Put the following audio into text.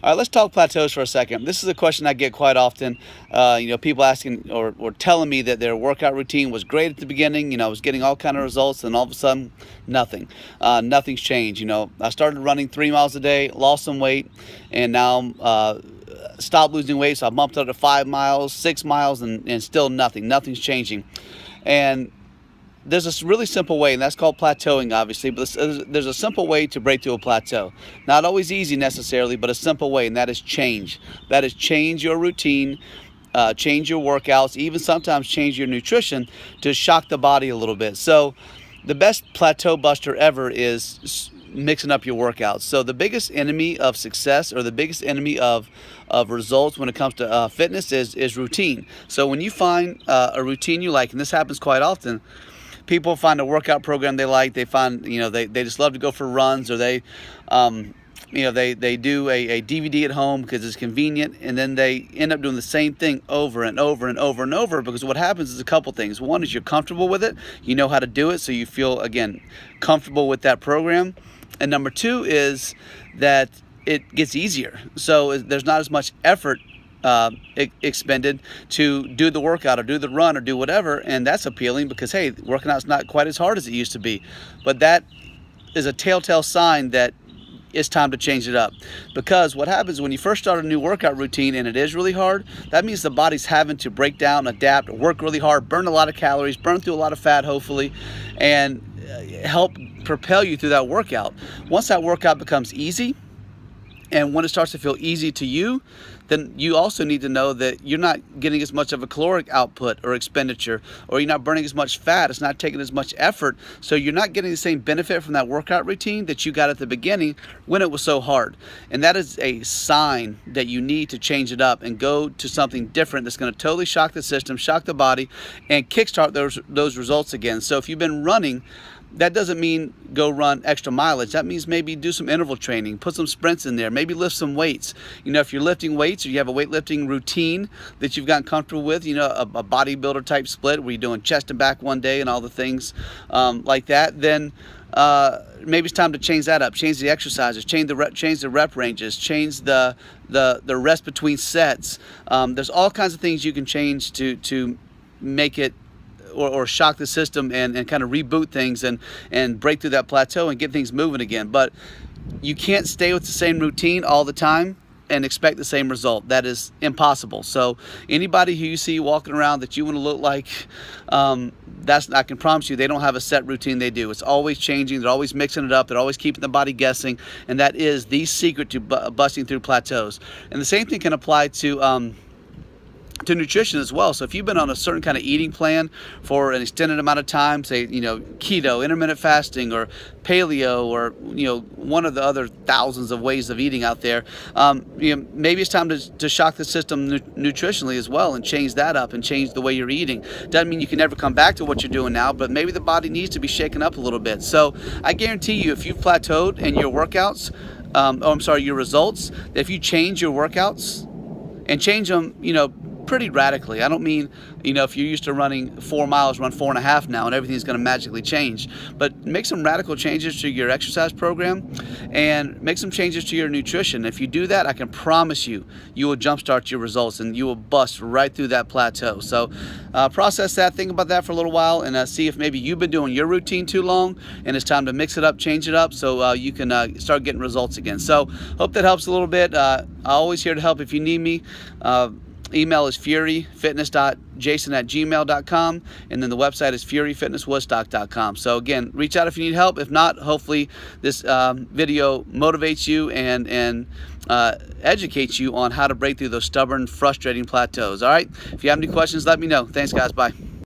All right, let's talk plateaus for a second. This is a question I get quite often. People asking or telling me that their workout routine was great at the beginning. I was getting all kind of results, and all of a sudden, nothing. Nothing's changed. I started running 3 miles a day, lost some weight, and now stopped losing weight. So I bumped up to 5 miles, 6 miles, and still nothing. Nothing's changing. And there's a really simple way, and that's called plateauing, obviously. But there's a simple way to break through a plateau. Not always easy necessarily, but a simple way, and that is change. That is change your routine, change your workouts, even sometimes change your nutrition to shock the body a little bit. So the best plateau buster ever is mixing up your workouts. So the biggest enemy of success, or the biggest enemy of results when it comes to fitness, is routine. So when you find a routine you like, and this happens quite often, people find a workout program they like. They find, they just love to go for runs, or they do a DVD at home because it's convenient, and then they end up doing the same thing over and over and over and over, because what happens is a couple things. One is you're comfortable with it. You know how to do it, so you feel, again, comfortable with that program. And number two is that it gets easier. So there's not as much effort expended to do the workout or do the run or do whatever, and that's appealing because, hey, working out's not quite as hard as it used to be. But that is a telltale sign that it's time to change it up, because what happens when you first start a new workout routine and it is really hard, that means the body's having to break down, adapt, work really hard, burn a lot of calories, burn through a lot of fat, hopefully, and help propel you through that workout. Once that workout becomes easy, and when it starts to feel easy to you, then you also need to know that you're not getting as much of a caloric output or expenditure, or you're not burning as much fat. It's not taking as much effort. So you're not getting the same benefit from that workout routine that you got at the beginning when it was so hard. And that is a sign that you need to change it up and go to something different that's going to totally shock the system, shock the body, and kickstart those results again. So if you've been running, that doesn't mean go run extra mileage. That means maybe do some interval training, put some sprints in there, maybe lift some weights. If you're lifting weights or you have a weightlifting routine that you've gotten comfortable with, a bodybuilder type split where you're doing chest and back one day and all the things like that, then maybe it's time to change that up, change the exercises, change the rep ranges, change the rest between sets. There's all kinds of things you can change to make it or shock the system and kind of reboot things and break through that plateau and get things moving again. But you can't stay with the same routine all the time and expect the same result. That is impossible. So anybody who you see walking around that you want to look like, I can promise you they don't have a set routine they do. It's always changing. They're always mixing it up. They're always keeping the body guessing, and that is the secret to busting through plateaus. And the same thing can apply to nutrition as well. So if you've been on a certain kind of eating plan for an extended amount of time, say, keto, intermittent fasting, or paleo, or, one of the other thousands of ways of eating out there, maybe it's time to shock the system nutritionally as well and change that up and change the way you're eating. Doesn't mean you can never come back to what you're doing now, but maybe the body needs to be shaken up a little bit. So I guarantee you, if you've plateaued in your workouts, your results, that if you change your workouts and change them, pretty radically. I don't mean, if you're used to running 4 miles, run 4.5 now, and everything's going to magically change. But make some radical changes to your exercise program and make some changes to your nutrition. If you do that, I can promise you, you will jumpstart your results and you will bust right through that plateau. So process that, think about that for a little while, and see if maybe you've been doing your routine too long and it's time to mix it up, change it up, so you can start getting results again. So hope that helps a little bit. I'm always here to help if you need me. Email is furyfitness.jason@gmail.com, and then the website is furyfitnesswoodstock.com. So again, reach out if you need help. If not, hopefully this video motivates you and educates you on how to break through those stubborn, frustrating plateaus. All right? If you have any questions, let me know. Thanks, guys. Bye.